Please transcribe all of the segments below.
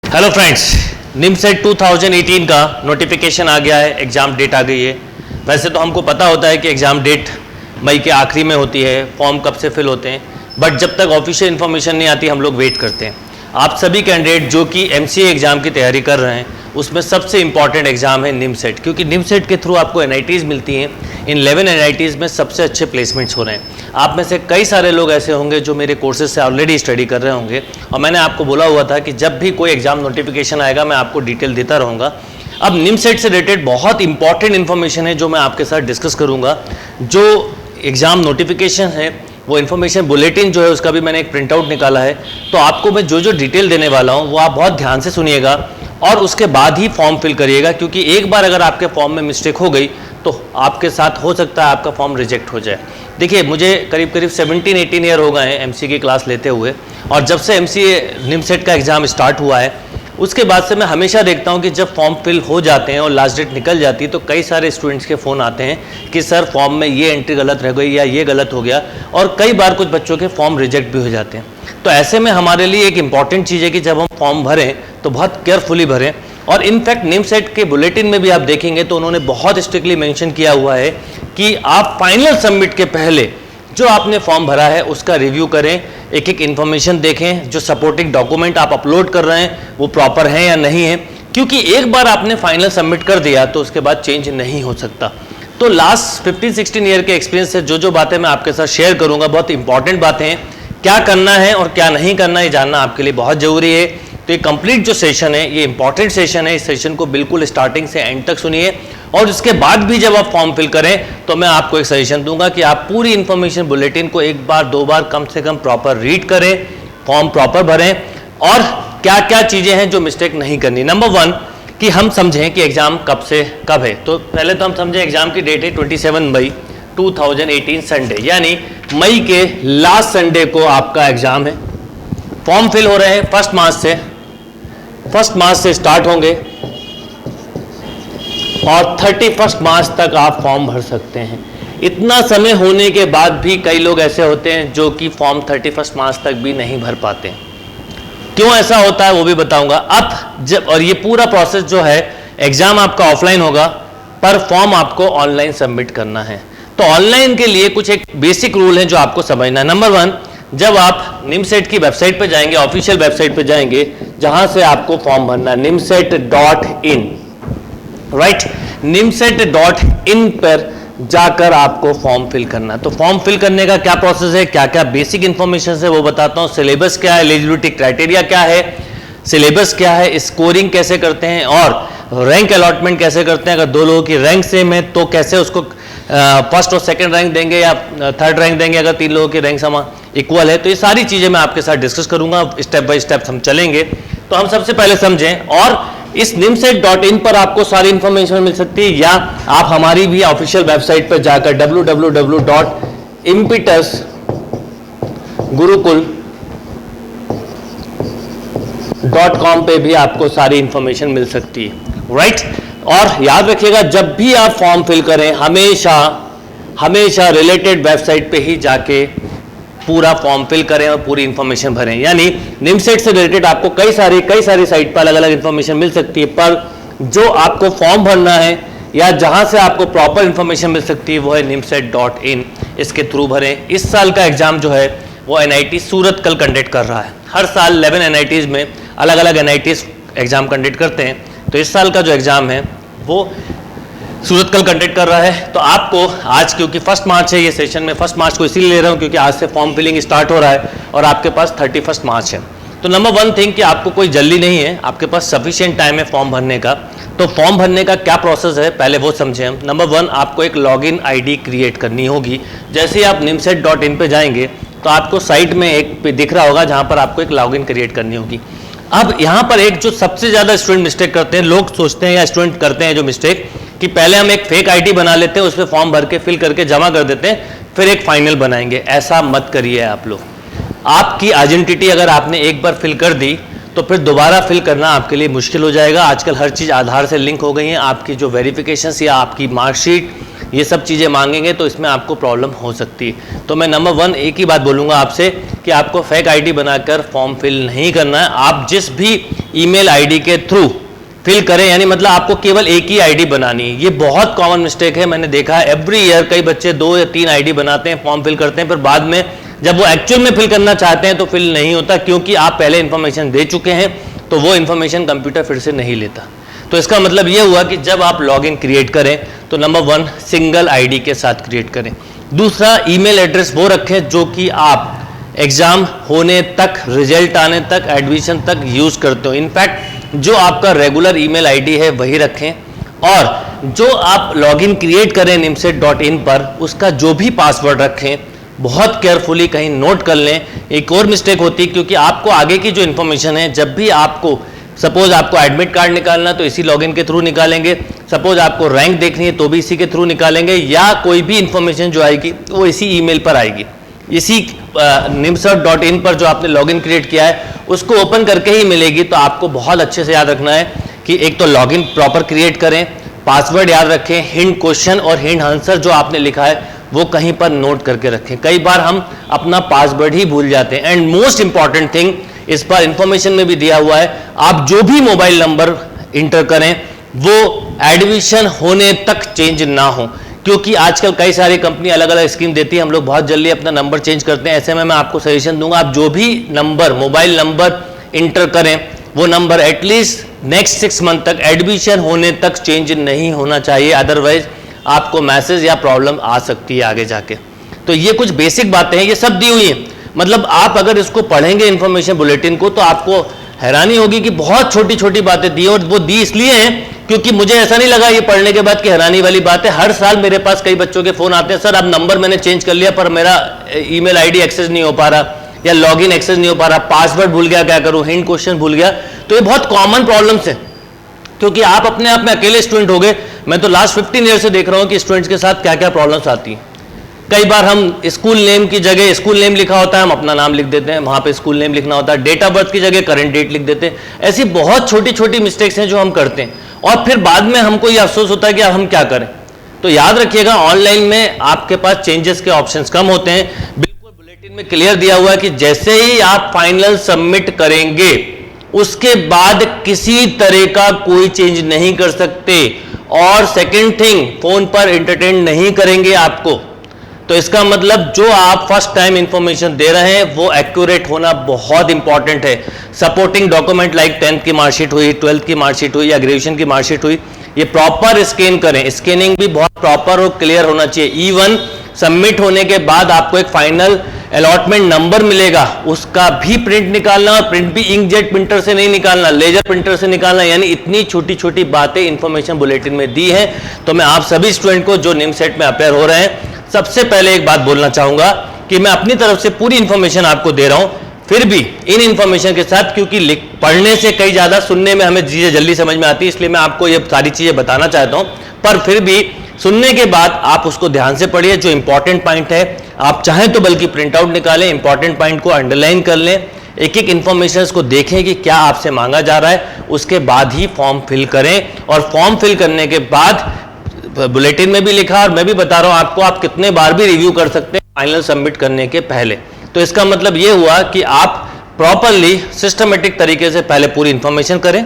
Hello friends, NIMCET 2018 का notification आ गया है। एग्ज़ाम डेट आ गई है। वैसे तो हमको पता होता है कि एग्ज़ाम डेट मई के आखिरी में होती है, फॉर्म कब से फिल होते हैं, बट जब तक ऑफिशियल इन्फॉर्मेशन नहीं आती हम लोग वेट करते हैं। आप सभी कैंडिडेट जो कि एमसीए एग्ज़ाम की तैयारी कर रहे हैं, उसमें सबसे इंपॉर्टेंट एग्ज़ाम है निमसेट, क्योंकि निमसेट के थ्रू आपको एनआईटीज़ मिलती हैं। इन 11 एनआईटीज़ में सबसे अच्छे प्लेसमेंट्स हो रहे हैं। आप में से कई सारे लोग ऐसे होंगे जो मेरे कोर्सेज से ऑलरेडी स्टडी कर रहे होंगे, और मैंने आपको बोला हुआ था कि जब भी कोई एग्ज़ाम नोटिफिकेशन आएगा मैं आपको डिटेल देता रहूँगा। अब निमसेट से रिलेटेड बहुत इंपॉर्टेंट इन्फॉर्मेशन है जो मैं आपके साथ डिस्कस करूँगा। जो एग्ज़ाम नोटिफिकेशन है वो इन्फॉर्मेशन बुलेटिन जो है उसका भी मैंने एक प्रिंट आउट निकाला है, तो आपको मैं जो जो डिटेल देने वाला हूँ वो आप बहुत ध्यान से सुनिएगा और उसके बाद ही फॉर्म फिल करिएगा, क्योंकि एक बार अगर आपके फॉर्म में मिस्टेक हो गई तो आपके साथ हो सकता है आपका फॉर्म रिजेक्ट हो जाए। देखिए, मुझे करीब 17-18 ईयर हो गए हैं एमसीए की क्लास लेते हुए, और जब से एमसीए निमसेट का एग्ज़ाम स्टार्ट हुआ है उसके बाद से मैं हमेशा देखता हूं कि जब फॉर्म फिल हो जाते हैं और लास्ट डेट निकल जाती है तो कई सारे स्टूडेंट्स के फ़ोन आते हैं कि सर फॉर्म में ये एंट्री गलत रह गई या ये गलत हो गया, और कई बार कुछ बच्चों के फॉर्म रिजेक्ट भी हो जाते हैं। तो ऐसे में हमारे लिए एक इंपॉर्टेंट चीज़ है कि जब हम फॉर्म भरें तो बहुत केयरफुली भरें। और इनफैक्ट निमसेट के बुलेटिन में भी आप देखेंगे तो उन्होंने बहुत स्ट्रिक्टली मेंशन किया हुआ है कि आप फाइनल सबमिट के पहले जो आपने फॉर्म भरा है उसका रिव्यू करें, एक एक इन्फॉर्मेशन देखें, जो सपोर्टिंग डॉक्यूमेंट आप अपलोड कर रहे हैं वो प्रॉपर हैं या नहीं है, क्योंकि एक बार आपने फाइनल सबमिट कर दिया तो उसके बाद चेंज नहीं हो सकता। तो लास्ट 15-16 ईयर के एक्सपीरियंस से जो जो बातें मैं आपके साथ शेयर करूंगा बहुत इंपॉर्टेंट बातें हैं। क्या करना है और क्या नहीं करना है जानना आपके लिए बहुत जरूरी है। तो ये कंप्लीट जो सेशन है ये इंपॉर्टेंट सेशन है। इस सेशन को बिल्कुल स्टार्टिंग से एंड तक सुनिए, और उसके बाद भी जब आप फॉर्म फिल करें तो मैं आपको एक सजेशन दूंगा कि आप पूरी इंफॉर्मेशन बुलेटिन को एक बार दो बार कम से कम प्रॉपर रीड करें, फॉर्म प्रॉपर भरें, और क्या क्या चीज़ें हैं जो मिस्टेक नहीं करनी। नंबर 1 कि हम समझें कि एग्ज़ाम कब से कब है। तो पहले तो हम समझें एग्ज़ाम की डेट है 27 मई 2018 संडे, यानी मई के लास्ट संडे को आपका एग्ज़ाम है। फॉर्म फिल हो रहे हैं 1 मार्च से स्टार्ट होंगे और 31 मार्च तक आप फॉर्म भर सकते हैं। इतना समय होने के बाद भी कई लोग ऐसे होते हैं जो कि फॉर्म 31 मार्च तक भी नहीं भर पाते। क्यों ऐसा होता है वो भी बताऊंगा। अब जब और ये पूरा प्रोसेस जो है, एग्जाम आपका ऑफलाइन होगा पर फॉर्म आपको ऑनलाइन सबमिट करना है। तो ऑनलाइन के लिए कुछ एक बेसिक रूल है जो आपको समझना है। नंबर 1, जब आप निमसेट की वेबसाइट पर जाएंगे, ऑफिशियल वेबसाइट पर जाएंगे जहां से आपको फॉर्म भरना है, nimset.in, राइट, nimset.in पर जाकर आपको फॉर्म फिल करना। तो फॉर्म फिल करने का क्या प्रोसेस है, क्या क्या बेसिक इंफॉर्मेशन है वो बताता हूँ। सिलेबस क्या है, एलिजिबिलिटी क्राइटेरिया क्या है, सिलेबस क्या है, स्कोरिंग कैसे करते हैं और रैंक अलॉटमेंट कैसे करते हैं। अगर 2 लोगों की रैंक सेम है तो कैसे उसको फर्स्ट और सेकंड रैंक देंगे या थर्ड रैंक देंगे अगर 3 लोगों की रैंक समा इक्वल है। तो ये सारी चीज़ें मैं आपके साथ डिस्कस करूंगा, स्टेप बाय स्टेप हम चलेंगे। तो हम सबसे पहले समझें, और इस nimset.in पर आपको सारी इंफॉर्मेशन मिल सकती है, या आप हमारी भी ऑफिशियल वेबसाइट पर जाकर www.impetusgurukul.com पे भी आपको सारी इंफॉर्मेशन मिल सकती है, राइट। और याद रखिएगा, जब भी आप फॉर्म फिल करें हमेशा रिलेटेड वेबसाइट पे ही जाके पूरा फॉर्म फिल करें और पूरी इंफॉर्मेशन भरें। यानी निमसेट से रिलेटेड आपको कई सारी साइट पर अलग अलग इंफॉर्मेशन मिल सकती है, पर जो आपको फॉर्म भरना है या जहां से आपको प्रॉपर इंफॉर्मेशन मिल सकती है वो है nimset.in। इसके थ्रू भरें। इस साल का एग्जाम जो है वो एनआईटी सूरत कल कंडक्ट कर रहा है। हर साल 11 एनआईटीज़ में अलग अलग एनआईटीज़ एग्जाम कंडक्ट करते हैं, तो इस साल का जो एग्जाम है वो सूरत कल कंडक्ट कर रहा है। तो आपको आज, क्योंकि 1 मार्च है ये सेशन, में 1 मार्च को इसीलिए ले रहा हूँ क्योंकि आज से फॉर्म फिलिंग स्टार्ट हो रहा है और आपके पास 31 मार्च है। तो नंबर 1 थिंग कि आपको कोई जल्दी नहीं है, आपके पास सफिशिएंट टाइम है फॉर्म भरने का। तो फॉर्म भरने का क्या प्रोसेस है पहले वो समझें हम। नंबर 1, आपको एक लॉगिन आईडी क्रिएट करनी होगी। जैसे ही आप nimset.in पे जाएंगे तो आपको साइट में एक दिख रहा होगा जहाँ पर आपको एक लॉगिन क्रिएट करनी होगी। अब यहाँ पर एक जो सबसे ज़्यादा स्टूडेंट मिस्टेक करते हैं, लोग सोचते हैं या स्टूडेंट करते हैं जो मिस्टेक, कि पहले हम एक फेक आईडी बना लेते हैं, उस पर फॉर्म भर के फिल करके जमा कर देते हैं, फिर एक फाइनल बनाएंगे। ऐसा मत करिए आप लोग। आपकी आइडेंटिटी अगर आपने एक बार फिल कर दी तो फिर दोबारा फिल करना आपके लिए मुश्किल हो जाएगा। आजकल हर चीज़ आधार से लिंक हो गई है। आपकी जो वेरिफिकेशन या आपकी मार्कशीट ये सब चीज़ें मांगेंगे तो इसमें आपको प्रॉब्लम हो सकती है। तो मैं नंबर 1 एक ही बात बोलूँगा आपसे कि आपको फेक आईडी बनाकर फॉर्म फिल नहीं करना है। आप जिस भी ईमेल आईडी के थ्रू फिल करें, यानी मतलब आपको केवल एक ही आईडी बनानी है। ये बहुत कॉमन मिस्टेक है, मैंने देखा है एवरी ईयर कई बच्चे 2 या 3 आईडी बनाते हैं, फॉर्म फिल करते हैं, पर बाद में जब वो एक्चुअल में फिल करना चाहते हैं तो फिल नहीं होता, क्योंकि आप पहले इंफॉर्मेशन दे चुके हैं तो वो इंफॉर्मेशन कंप्यूटर फिर से नहीं लेता। तो इसका मतलब ये हुआ कि जब आप लॉगिन क्रिएट करें तो नंबर 1 सिंगल आईडी के साथ क्रिएट करें। दूसरा, ईमेल एड्रेस वो रखें जो कि आप एग्जाम होने तक, रिजल्ट आने तक, एडमिशन तक यूज करते हो। इनफैक्ट जो आपका रेगुलर ईमेल आईडी है वही रखें, और जो आप लॉगिन क्रिएट करें nimset.in पर उसका जो भी पासवर्ड रखें बहुत केयरफुली कहीं नोट कर लें। एक और मिस्टेक होती है, क्योंकि आपको आगे की जो इन्फॉर्मेशन है, जब भी आपको सपोज आपको एडमिट कार्ड निकालना तो इसी लॉगिन के थ्रू निकालेंगे, सपोज आपको रैंक देखनी है तो भी इसी के थ्रू निकालेंगे, या कोई भी इंफॉर्मेशन जो आएगी वो इसी ईमेल पर आएगी। इसी nimset.in पर जो आपने लॉगिन क्रिएट किया है उसको ओपन करके ही मिलेगी। तो आपको बहुत अच्छे से याद रखना है कि एक तो लॉगिन प्रॉपर क्रिएट करें, पासवर्ड याद रखें, हिंट क्वेश्चन और हिंट आंसर जो आपने लिखा है वो कहीं पर नोट करके रखें। कई बार हम अपना पासवर्ड ही भूल जाते हैं। एंड मोस्ट इंपॉर्टेंट थिंग, इस पर इंफॉर्मेशन में भी दिया हुआ है, आप जो भी मोबाइल नंबर इंटर करें वो एडमिशन होने तक चेंज ना हो, क्योंकि आजकल कई सारी कंपनी अलग अलग स्कीम देती है, हम लोग बहुत जल्दी अपना नंबर चेंज करते हैं। ऐसे में मैं आपको सजेशन दूंगा, आप जो भी नंबर, मोबाइल नंबर इंटर करें वो नंबर एटलीस्ट नेक्स्ट 6 मंथ तक, एडमिशन होने तक चेंज नहीं होना चाहिए, अदरवाइज आपको मैसेज या प्रॉब्लम आ सकती है आगे जाके। तो ये कुछ बेसिक बातें हैं, ये सब दी हुई हैं। मतलब आप अगर इसको पढ़ेंगे इन्फॉर्मेशन बुलेटिन को तो आपको हैरानी होगी कि बहुत छोटी छोटी बातें दी, और वो दी इसलिए हैं क्योंकि मुझे ऐसा नहीं लगा ये पढ़ने के बाद कि हैरानी वाली बात है। हर साल मेरे पास कई बच्चों के फोन आते हैं, सर अब नंबर मैंने चेंज कर लिया पर मेरा ईमेल आईडी एक्सेस नहीं हो पा रहा, या लॉगिन एक्सेस नहीं हो पा रहा, पासवर्ड भूल गया, क्या करूं, हिंट क्वेश्चन भूल गया। तो ये बहुत कॉमन प्रॉब्लम्स है, क्योंकि आप अपने आप में अकेले स्टूडेंट हो गए। मैं तो लास्ट 15 ईयर से देख रहा हूं कि स्टूडेंट्स के साथ क्या क्या प्रॉब्लम्स आती हैं। कई बार हम स्कूल नेम की जगह, स्कूल नेम लिखा होता है हम अपना नाम लिख देते हैं, वहां पे स्कूल नेम लिखना होता है, डेट ऑफ बर्थ की जगह करंट डेट लिख देते हैं। ऐसी बहुत छोटी छोटी मिस्टेक्स हैं जो हम करते हैं, और फिर बाद में हमको ये अफसोस होता है कि अब हम क्या करें। तो याद रखिएगा, ऑनलाइन में आपके पास चेंजेस के ऑप्शंस कम होते हैं। बिल्कुल बुलेटिन में क्लियर दिया हुआ है कि जैसे ही आप फाइनल सबमिट करेंगे उसके बाद किसी तरह का कोई चेंज नहीं कर सकते, और सेकंड थिंग, फोन पर एंटरटेन नहीं करेंगे आपको। तो इसका मतलब जो आप फर्स्ट टाइम इंफॉर्मेशन दे रहे हैं वो एक्यूरेट होना बहुत इंपॉर्टेंट है। सपोर्टिंग डॉक्यूमेंट लाइक 10th की मार्कशीट हुई, 12th की मार्कशीट हुई या ग्रेजुएशन की मार्कशीट हुई, ये प्रॉपर स्कैन करें। स्कैनिंग भी बहुत प्रॉपर और क्लियर होना चाहिए। इवन सबमिट होने के बाद आपको एक फाइनल अलॉटमेंट नंबर मिलेगा, उसका भी प्रिंट निकालना, और प्रिंट भी इंकजेट प्रिंटर से नहीं निकालना, लेजर प्रिंटर से निकालना। यानी इतनी छोटी छोटी बातें इंफॉर्मेशन बुलेटिन में दी है। तो मैं आप सभी स्टूडेंट को जो निमसेट में अपेयर हो रहे हैं, सबसे पहले एक बात बोलना चाहूंगा कि मैं अपनी तरफ से पूरी इंफॉर्मेशन आपको दे रहा हूं, फिर भी इन इंफॉर्मेशन के साथ, क्योंकि पढ़ने से कई ज्यादा सुनने में हमें चीजें जल्दी समझ में आती है, इसलिए मैं आपको ये सारी चीजें बताना चाहता हूं। पर फिर भी सुनने के बाद आप उसको ध्यान से पढ़िए, जो इंपॉर्टेंट पॉइंट है आप चाहें तो बल्कि प्रिंट आउट निकालें, इंपॉर्टेंट पॉइंट को अंडरलाइन कर लें, एक एक इंफॉर्मेशन को देखें कि क्या आपसे मांगा जा रहा है, उसके बाद ही फॉर्म फिल करें। और फॉर्म फिल करने के बाद बुलेटिन में भी लिखा, और मैं भी बता रहा हूं आपको, आप कितने बार भी रिव्यू कर सकते हैं फाइनल सबमिट करने के पहले। तो इसका मतलब ये हुआ कि आप प्रॉपरली सिस्टमेटिक तरीके से पहले पूरी इंफॉर्मेशन करें,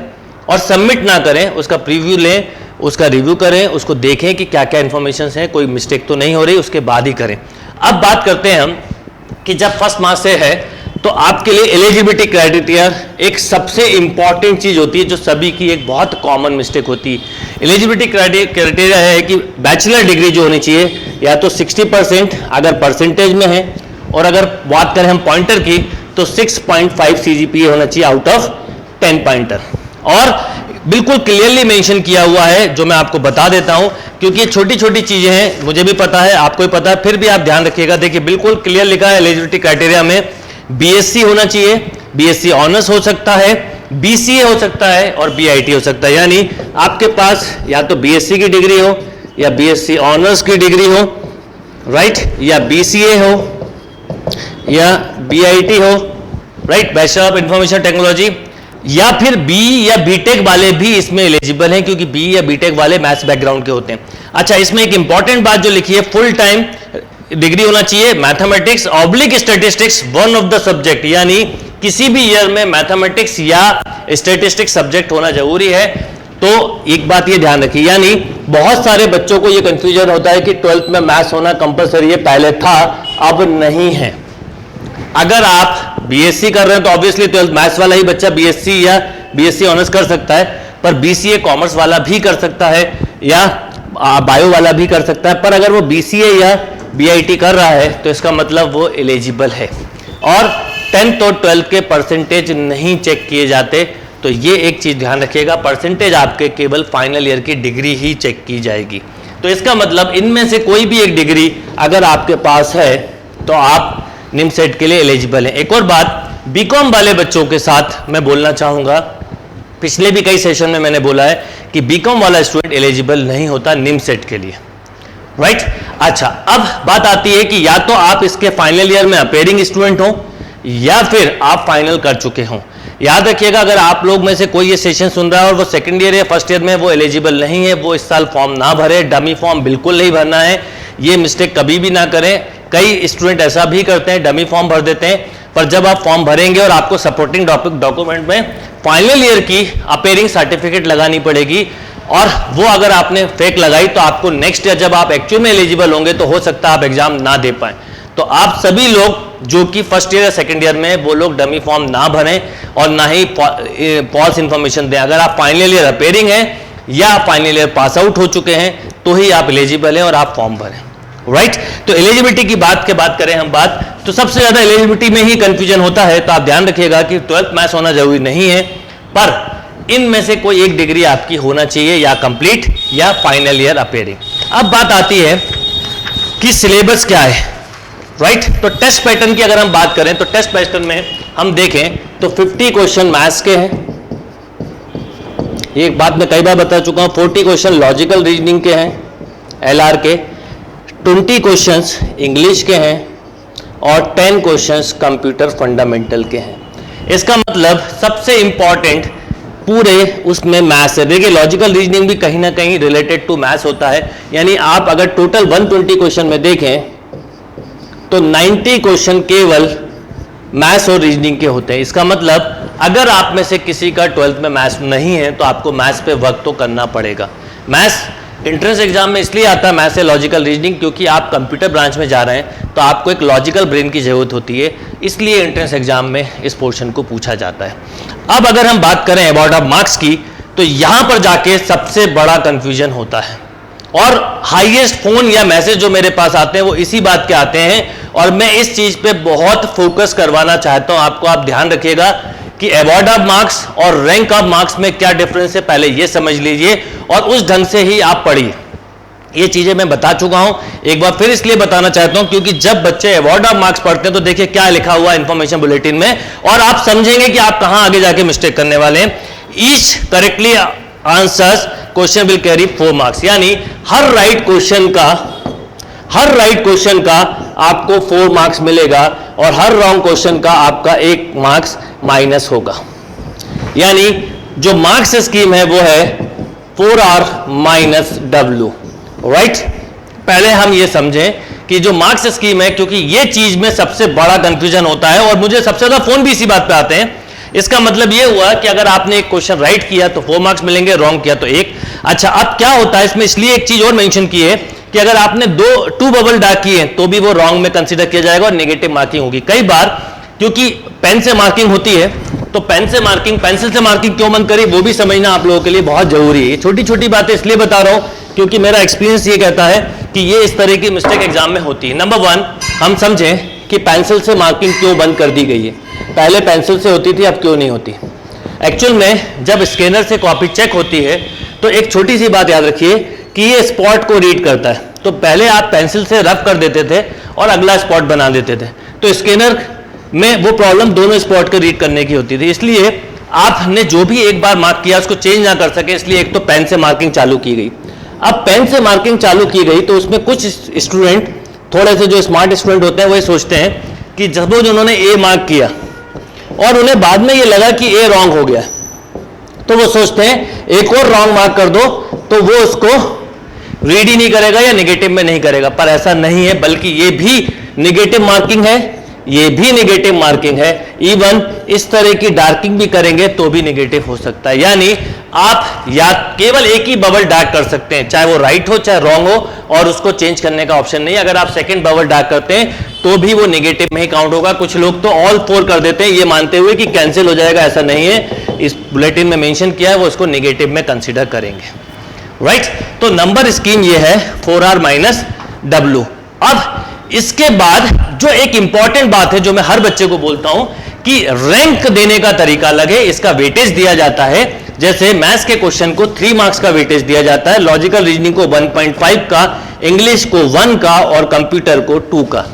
और सबमिट ना करें, उसका प्रीव्यू लें, उसका रिव्यू करें, उसको देखें कि क्या क्या इंफॉर्मेशन है, कोई मिस्टेक तो नहीं हो रही, उसके बाद ही करें। अब बात करते हैं हम कि जब फर्स्ट मार्च से है तो आपके लिए एलिजिबिलिटी क्राइटेरिया एक सबसे इंपॉर्टेंट चीज होती है, जो सभी की एक बहुत कॉमन मिस्टेक होती है। एलिजिबिलिटी क्राइटेरिया है कि बैचलर डिग्री जो होनी चाहिए या तो 60% अगर परसेंटेज में है, और अगर बात करें हम पॉइंटर की तो 6.5 CGPA होना चाहिए आउट ऑफ 10 पॉइंटर। और बिल्कुल क्लियरली मेंशन किया हुआ है, जो मैं आपको बता देता हूं, क्योंकि ये छोटी छोटी चीजें हैं, मुझे भी पता है, आपको भी पता है, फिर भी आप ध्यान रखिएगा। देखिए बिल्कुल क्लियर लिखा है एलिजिबिलिटी क्राइटेरिया में, BSc होना चाहिए, BSc ऑनर्स हो सकता है, BCA हो सकता है, और BIT हो सकता है। यानी आपके पास या तो BSc की डिग्री हो, या BSc ऑनर्स की डिग्री हो, राइट, या BCA हो, या BIT हो, right, bachelor of information technology, या फिर बी या बीटेक वाले भी इसमें एलिजिबल हैं, क्योंकि बी या बीटेक वाले मैथ्स बैकग्राउंड के होते हैं। अच्छा, इसमें एक इंपॉर्टेंट बात जो लिखी है, फुल टाइम डिग्री होना चाहिए, mathematics oblique statistics one of the subject, यानी किसी भी ईयर में मैथमेटिक्स या स्टैटिस्टिक्स सब्जेक्ट होना जरूरी है। तो एक बात ये ध्यान रखिए, यानी बहुत सारे बच्चों को ये कंफ्यूजन होता है कि 12th में मैथ्स होना कंपलसरी है, पहले था अब नहीं है। अगर आप बीएससी कर रहे हैं तो ऑब्वियसली 12th मैथ्स वाला ही बच्चा बीएससी या बीएससी ऑनर्स कर सकता है, पर बीसीए कॉमर्स वाला भी कर सकता है या बायो वाला भी कर सकता है। पर अगर वो बीसीए या बीआईटी कर रहा है तो इसका मतलब वो एलिजिबल है। और 10th और 12th के परसेंटेज नहीं चेक किए जाते, तो ये एक चीज ध्यान रखिएगा, परसेंटेज आपके केवल फाइनल ईयर की डिग्री ही चेक की जाएगी। तो इसका मतलब इनमें से कोई भी एक डिग्री अगर आपके पास है तो आप निमसेट के लिए एलिजिबल हैं। एक और बात बीकॉम वाले बच्चों के साथ मैं बोलना चाहूंगा, पिछले भी कई सेशन में मैंने बोला है कि बीकॉम वाला स्टूडेंट एलिजिबल नहीं होता निमसेट के लिए, राइट। अच्छा, अब बात आती है कि या तो आप इसके फाइनल ईयर में अपेयरिंग स्टूडेंट हो या फिर आप फाइनल कर चुके हो। याद रखिएगा, अगर आप लोग में से कोई ये सेशन सुन रहा है और वो सेकंड ईयर या फर्स्ट ईयर में वो एलिजिबल नहीं है, वो इस साल फॉर्म ना भरे, डमी फॉर्म बिल्कुल नहीं भरना है। ये मिस्टेक कभी भी ना करें। कई स्टूडेंट ऐसा भी करते हैं, डमी फॉर्म भर देते हैं, पर जब आप फॉर्म भरेंगे और आपको सपोर्टिंग डॉक्यूमेंट में फाइनल ईयर की अपेयरिंग सर्टिफिकेट लगानी पड़ेगी, और वो अगर आपने फेक लगाई तो आपको नेक्स्ट ईयर जब आप एक्चुअल में एलिजिबल होंगे तो हो सकता है आप एग्जाम ना दे पाए। तो आप सभी लोग जो कि फर्स्ट ईयर या सेकंड ईयर में, वो लोग डमी फॉर्म ना भरें और ना ही फॉल्स इंफॉर्मेशन दें। अगर आप फाइनल ईयर अपेयरिंग हैं या फाइनल ईयर पास आउट हो चुके हैं तो ही आप एलिजिबल हैं और आप फॉर्म भरें, राइट। तो एलिजिबिलिटी की बात के बात करें हम बात, तो सबसे ज्यादा एलिजिबिलिटी में ही कंफ्यूजन होता है। तो आप ध्यान रखिएगा कि 12th मैथ्स होना जरूरी नहीं है, पर इनमें से कोई एक डिग्री आपकी होना चाहिए, या कंप्लीट या फाइनल ईयर अपेयरिंग। अब बात आती है कि सिलेबस क्या है, राइट। तो टेस्ट पैटर्न की अगर हम बात करें तो टेस्ट पैटर्न में हम देखें तो 50 क्वेश्चन मैथ्स के हैं, एक बात मैं कई बार बता चुका हूं, 40 क्वेश्चन लॉजिकल रीजनिंग के हैं एलआर के, 20 क्वेश्चंस इंग्लिश के हैं और 10 क्वेश्चंस कंप्यूटर फंडामेंटल के हैं। इसका मतलब सबसे इंपॉर्टेंट पूरे उसमें मैथ्स है। देखिए, लॉजिकल रीजनिंग भी कहीं ना कहीं रिलेटेड टू मैथ्स होता है, यानी आप अगर टोटल 120 क्वेश्चन में देखें तो 90 क्वेश्चन केवल मैथ्स और रीजनिंग के होते हैं। इसका मतलब अगर आप में से किसी का 12th में मैथ्स नहीं है तो आपको मैथ्स पे वर्क तो करना पड़ेगा। मैथ्स एंट्रेंस एग्जाम में इसलिए आता है, मैथ्स से लॉजिकल रीजनिंग, क्योंकि आप कंप्यूटर ब्रांच में जा रहे हैं तो आपको एक लॉजिकल ब्रेन की जरूरत होती है, इसलिए एंट्रेंस एग्जाम में इस पोर्शन को पूछा जाता है। अब अगर हम बात करें अबाउट ऑफ मार्क्स की, तो यहां पर जाके सबसे बड़ा कंफ्यूजन होता है, और हाईएस्ट फोन या मैसेज जो मेरे पास आते हैं वो इसी बात के आते हैं, और मैं इस चीज पे बहुत फोकस करवाना चाहता हूं आपको। आप ध्यान रखिएगा कि अवार्ड ऑफ मार्क्स और रैंक ऑफ मार्क्स में क्या डिफरेंस है, पहले ये समझ लीजिए और उस ढंग से ही आप पढ़िए। ये चीजें मैं बता चुका हूं, एक बार फिर इसलिए बताना चाहता हूं क्योंकि जब बच्चे अवार्ड ऑफ मार्क्स पढ़ते हैं तो देखिए क्या लिखा हुआ इंफॉर्मेशन बुलेटिन में, और आप समझेंगे कि आप कहां आगे जाके मिस्टेक करने वाले हैं। Each correctly answers question will carry 4 marks, यानी हर राइट क्वेश्चन का आपको 4 मार्क्स मिलेगा और हर रॉन्ग क्वेश्चन का आपका 1 मार्क्स माइनस होगा। यानी जो मार्क्स स्कीम है वो है 4R माइनस W, राइट। पहले हम ये समझें कि जो मार्क्स स्कीम है, क्योंकि ये चीज में सबसे बड़ा कंफ्यूजन होता है और मुझे सबसे ज्यादा फोन भी इसी बात पे आते हैं। इसका मतलब ये हुआ कि अगर आपने एक क्वेश्चन राइट किया तो 4 मार्क्स मिलेंगे, रॉन्ग किया तो 1। अच्छा, अब क्या होता है इसमें, इसलिए एक चीज और मेंशन की है कि अगर आपने 2 बबल डार्क किए तो भी वो रॉन्ग में कंसीडर किया जाएगा और नेगेटिव मार्किंग होगी। कई बार क्योंकि पेन से मार्किंग होती है तो पेंसिल से मार्किंग क्यों बंद करी वो भी समझना आप लोगों के लिए बहुत जरूरी है। छोटी छोटी बातें इसलिए बता रहा हूं क्योंकि मेरा एक्सपीरियंस ये कहता है कि ये इस तरह की मिस्टेक एग्जाम में होती है। नंबर 1, हम समझें कि पेंसिल से मार्किंग क्यों बंद कर दी गई है। पहले पेंसिल से होती थी, अब क्यों नहीं होती। एक्चुअल में जब स्कैनर से कॉपी चेक होती है तो एक छोटी सी बात याद रखिए कि ये स्पॉट को रीड करता है। तो पहले आप पेंसिल से रफ कर देते थे और अगला स्पॉट बना देते थे, तो स्कैनर में वो प्रॉब्लम दोनों स्पॉट को रीड करने की होती थी। इसलिए आपने जो भी एक बार मार्क किया उसको चेंज ना कर सके, इसलिए एक तो पेन से मार्किंग चालू की गई। अब पेन से मार्किंग चालू की गई तो उसमें कुछ स्टूडेंट, थोड़े से जो स्मार्ट स्टूडेंट होते हैं वो ये सोचते हैं कि जब उन्होंने ए मार्क किया और उन्हें बाद में ये लगा कि ए रॉन्ग हो गया, तो वो सोचते हैं एक और रॉन्ग मार्क कर दो, तो वो उसको रीड ही नहीं करेगा या नेगेटिव में नहीं करेगा। पर ऐसा नहीं है, बल्कि ये भी नेगेटिव मार्किंग है, ये भी नेगेटिव मार्किंग है। इवन इस तरह की डार्किंग भी करेंगे तो भी नेगेटिव हो सकता है। यानी आप या केवल एक ही बबल डार्क कर सकते हैं, चाहे वो राइट हो चाहे रॉन्ग हो, और उसको चेंज करने का ऑप्शन नहीं है। अगर आप सेकंड बबल डार्क करते हैं तो भी वो नेगेटिव में ही काउंट होगा। कुछ लोग तो ऑल 4 कर देते हैं ये मानते हुए कि कैंसिल हो जाएगा, ऐसा नहीं है। इस बुलेटिन में मेंशन किया है, वो इसको नेगेटिव में कंसीडर करेंगे, राइट। तो नंबर स्कीम ये है 4R माइनस W। अब इसके बाद जो एक इंपॉर्टेंट बात है जो मैं हर बच्चे को बोलता हूं कि रैंक देने का तरीका अलग है, इसका वेटेज दिया जाता है। जैसे मैथ्स के क्वेश्चन को 3 मार्क्स का वेटेज दिया जाता है, लॉजिकल रीजनिंग को 1.5 का, इंग्लिश को 1 का और कंप्यूटर को 2 का।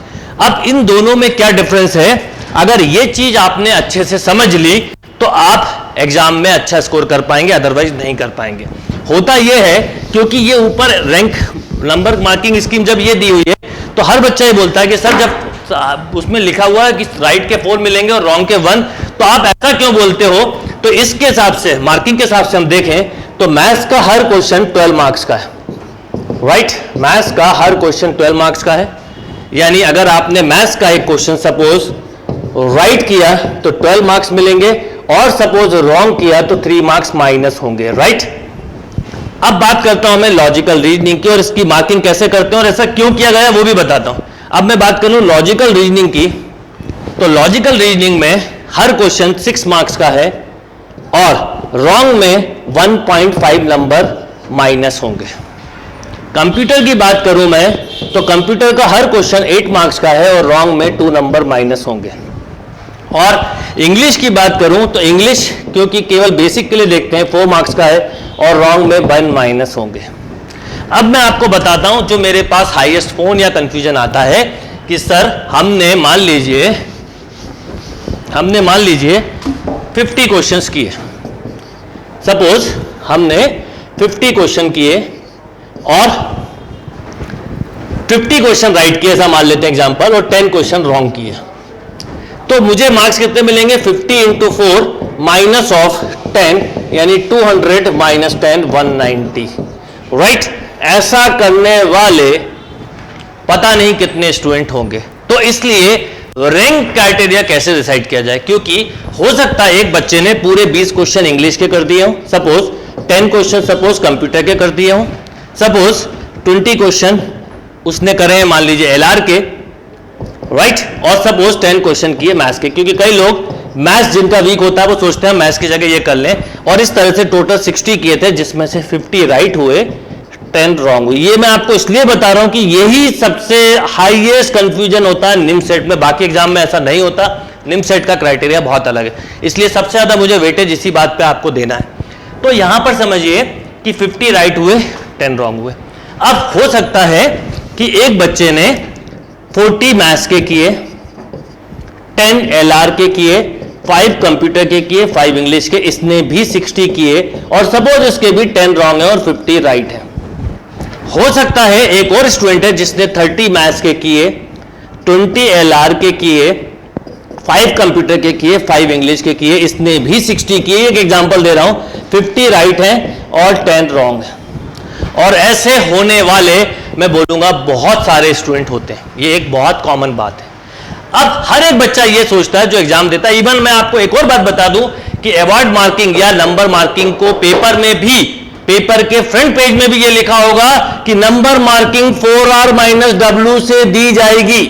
अब इन दोनों में क्या डिफरेंस है, अगर ये चीज आपने अच्छे से समझ ली तो आप एग्जाम में अच्छा स्कोर कर पाएंगे, अदरवाइज नहीं कर पाएंगे। होता यह है क्योंकि ये ऊपर रैंक नंबर मार्किंग स्कीम जब ये दी हुई है तो हर बच्चा ये बोलता है कि सर जब उसमें लिखा हुआ है कि राइट के 4 मिलेंगे और रॉन्ग के 1, तो आप ऐसा क्यों बोलते हो। तो इसके हिसाब से, मार्किंग के हिसाब से हम देखें तो मैथ्स का हर क्वेश्चन 12 मार्क्स का है, राइट। मैथ्स का हर क्वेश्चन 12 मार्क्स का है। यानी अगर आपने मैथ्स का एक क्वेश्चन सपोज राइट किया तो 12 मार्क्स मिलेंगे, और सपोज रॉन्ग किया तो 3 मार्क्स माइनस होंगे, राइट। अब बात करता हूं मैं लॉजिकल रीजनिंग की, और इसकी मार्किंग कैसे करते हैं और ऐसा क्यों किया गया वो भी बताता हूं। अब मैं बात करूं लॉजिकल रीजनिंग की, तो लॉजिकल रीजनिंग में हर क्वेश्चन 6 मार्क्स का है और रॉन्ग में 1.5 नंबर माइनस होंगे। कंप्यूटर की बात करूं मैं तो कंप्यूटर का हर क्वेश्चन 8 मार्क्स का है और रॉन्ग में 2 नंबर माइनस होंगे। और इंग्लिश की बात करूं तो इंग्लिश क्योंकि केवल बेसिक के लिए देखते हैं 4 मार्क्स का है और रॉन्ग में 1 माइनस होंगे। अब मैं आपको बताता हूं जो मेरे पास हाईएस्ट फोन या कंफ्यूजन आता है कि सर हमने मान लीजिए 50 क्वेश्चंस किए, सपोज हमने 50 क्वेश्चन किए और 50 क्वेश्चन राइट किए, ऐसा मान लेते हैं एग्जांपल, और 10 क्वेश्चन रॉन्ग किए, तो मुझे मार्क्स कितने मिलेंगे 50 इंटू 4 माइनस ऑफ 10, यानी 200 माइनस 10 190, राइट। ऐसा करने वाले पता नहीं कितने स्टूडेंट होंगे। तो इसलिए रैंक क्राइटेरिया कैसे डिसाइड किया जाए, क्योंकि हो सकता है एक बच्चे ने पूरे 20 क्वेश्चन इंग्लिश के कर दिए हों, सपोज 10 क्वेश्चन सपोज कंप्यूटर के कर दिए हों, सपोज 20 क्वेश्चन उसने करे हैं मान लीजिए एलआर के, राइट, और सपोज 10 क्वेश्चन किए मैथ्स के, क्योंकि कई लोग मैथ्स जिनका वीक होता है वो सोचते हैं मैथ्स की जगह ये कर लें, और इस तरह से टोटल 60 किए थे जिसमें से 50 राइट हुए, 10 रॉन्ग हुए। ये मैं आपको इसलिए बता रहा हूं कि यही सबसे हाईएस्ट कंफ्यूजन होता है निम सेट में, बाकी एग्जाम में ऐसा नहीं होता। निम सेट का क्राइटेरिया बहुत अलग है, इसलिए सबसे ज्यादा मुझे वेटेज इसी बात पे आपको देना है। तो यहां पर समझिए कि 50 राइट हुए 10 रॉन्ग हुए। अब हो सकता है कि एक बच्चे ने 40 मैथ्स के किए, 10 एलआर के किए, 5 कंप्यूटर के किए, 5 इंग्लिश के, इसने भी 60 किए और सपोज इसके भी 10 रॉन्ग है और 50 राइट है। हो सकता है एक और स्टूडेंट है जिसने 30 मैथ्स के किए, 20 एलआर के किए, 5 कंप्यूटर के किए, 5 इंग्लिश के किए, इसने भी 60 किए। एक एग्जांपल दे रहा हूं, 50 राइट है और 10 रॉन्ग है। और ऐसे होने वाले मैं बोलूंगा बहुत सारे स्टूडेंट होते हैं, ये एक बहुत कॉमन बात है। अब हर एक बच्चा ये सोचता है जो एग्जाम देता है। इवन मैं आपको एक और बात बता दूं कि अवॉर्ड मार्किंग या नंबर मार्किंग को पेपर में भी, पेपर के फ्रंट पेज में भी ये लिखा होगा कि number marking 4R minus W से दी जाएगी।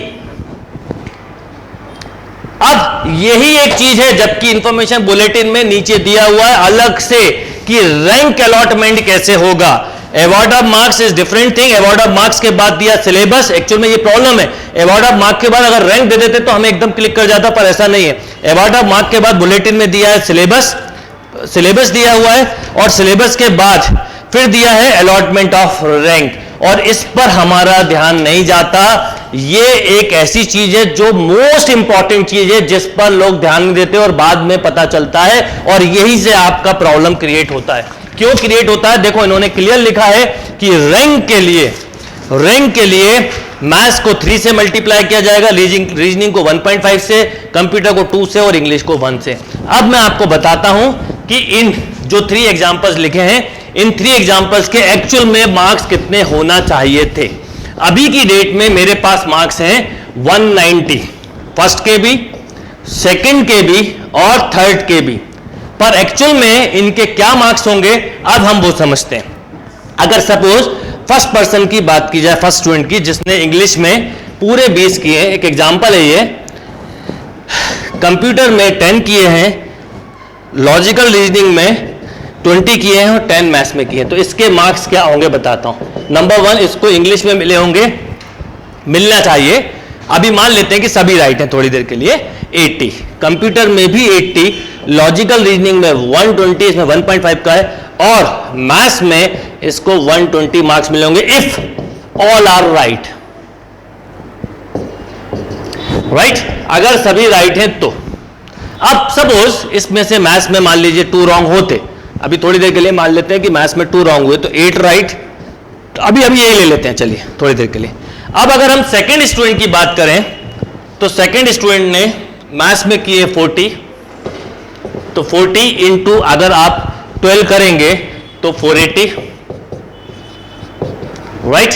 अब यही एक चीज है, जबकि इंफॉर्मेशन बुलेटिन में नीचे दिया हुआ है अलग से कि रैंक अलॉटमेंट कैसे होगा। Award of marks is different thing. Award of marks के बाद दिया सिलेबस। एक्चुअल में ये प्रॉब्लम है, अवॉर्ड ऑफ मार्क्स के बाद अगर रैंक दे देते तो हमें एकदम क्लिक कर जाता, पर ऐसा नहीं है। अवॉर्ड ऑफ मार्क्स के बाद बुलेटिन में दिया है सिलेबस, सिलेबस दिया हुआ है, और सिलेबस के बाद फिर दिया है अलॉटमेंट ऑफ रैंक, और इस पर हमारा ध्यान नहीं जाता। ये एक ऐसी चीज है जो मोस्ट इंपॉर्टेंट चीज है जिस पर लोग ध्यान नहीं देते और बाद में पता चलता है, और यही से आपका प्रॉब्लम क्रिएट होता है। क्यों क्रिएट होता है? देखो इन्होंने क्लियर लिखा है कि रैंक के लिए मैथ्स को 3 से मल्टीप्लाई किया जाएगा, रीजनिंग को 1.5 से, कंप्यूटर को 2 से और इंग्लिश को 1 से। अब मैं आपको बताता हूं कि इन जो 3 एग्जांपल्स लिखे हैं, इन 3 एग्जांपल्स के एक्चुअल में मार्क्स कितने होना चाहिए थे। अभी की डेट में मेरे पास मार्क्स हैं 190, फर्स्ट के भी, सेकंड के भी और थर्ड के भी, पर एक्चुअल में इनके क्या मार्क्स होंगे अब हम वो समझते हैं। अगर सपोज फर्स्ट पर्सन की बात की जाए, फर्स्ट स्टूडेंट की जिसने इंग्लिश में पूरे 20 किए हैं, एक एग्जांपल है ये, कंप्यूटर में 10 किए हैं, लॉजिकल रीजनिंग में 20 किए हैं और 10 मैथ्स में किए हैं, तो इसके मार्क्स क्या होंगे बताता हूं। नंबर 1, इसको इंग्लिश में मिले होंगे, मिलना चाहिए, अभी मान लेते हैं कि सभी राइट हैं थोड़ी देर के लिए, 80, कंप्यूटर में भी 80, लॉजिकल रीजनिंग में 120, इसमें 1.5 का है, और मैथ्स में इसको 120 मार्क्स मिले होंगे if all are right. Right, अगर सभी राइट हैं तो। अब सपोज इसमें से मैथ्स में मान लीजिए 2 रॉन्ग होते, अभी थोड़ी देर के लिए मान लेते हैं कि मैथ्स में 2 रॉन्ग हुए तो 8 राइट, तो अभी यही ले लेते हैं, चलिए थोड़ी देर के लिए। अब अगर हम सेकंड स्टूडेंट की बात करें तो सेकंड स्टूडेंट ने मैथ्स में किए 40, तो 40 इंटू अगर आप 12 करेंगे तो 480, राइट।